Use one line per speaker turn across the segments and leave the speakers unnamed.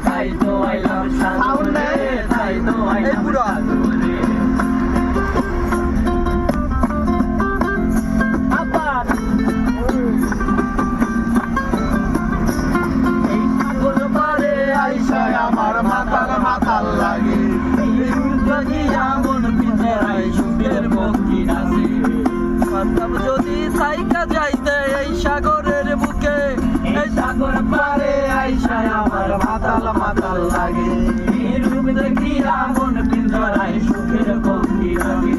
তাই তো আইলাম সাগরে, তাই তো আইলাম সাগরে। এই সাগর পারে আইসায় আমার মাতাল মাতাল লাগে, যদি এমন পিঞ্জরায় সুখের পক্ষী নাচে। পারতাম যদি সাইকা যাইতে এই সাগরের বুকে, এই সাগর পারে আইসায় আমার মাতাল মাতাল লাগে, রূপ দেখি এমন পিঞ্জরায় সুখের পক্ষী লাগে।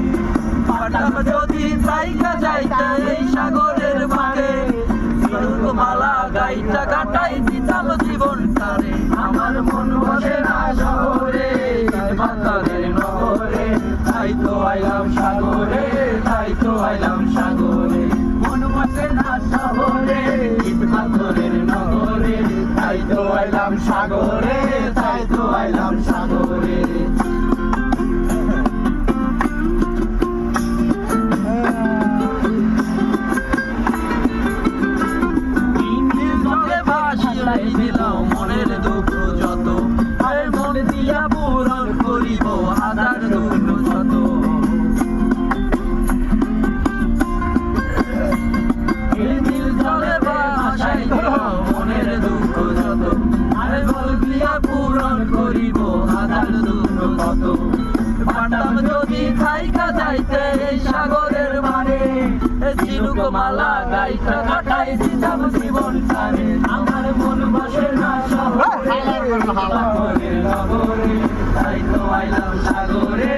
পারতাম যদি সাইকা যাইতে এই সাগরের বুকে, মালা গাইটা কাটাই দিতাম জীবন তারে। আমার মন বসে না শহরে, মাতালের নগরে, তাই তো আইলাম সাগরে, তাই তো আইলাম সাগরে। মন বসে না শহরে, মাতালের নগরে, তাই তো আইলাম সাগরে, তাই তো আইলাম সাগরে। দিলাম মনের দুঃখ যত, আর মন দিয়া পূরণ করিব হাজার দুঃখ শত। এই নীল জলে ভাসাই দিলাম মনের দুঃখ যত, আর মন দিয়া পূরণ করিব হাজার দুঃখ কত। পারতাম যদি থাইকা যাইতে এই সাগরের মারে, ঝিনুক মালা গাইটা কাটাই দিতাম জীবন তারে। আমার মন বসে না শহরে, নগরে, তাই তো আইলাম সাগরে,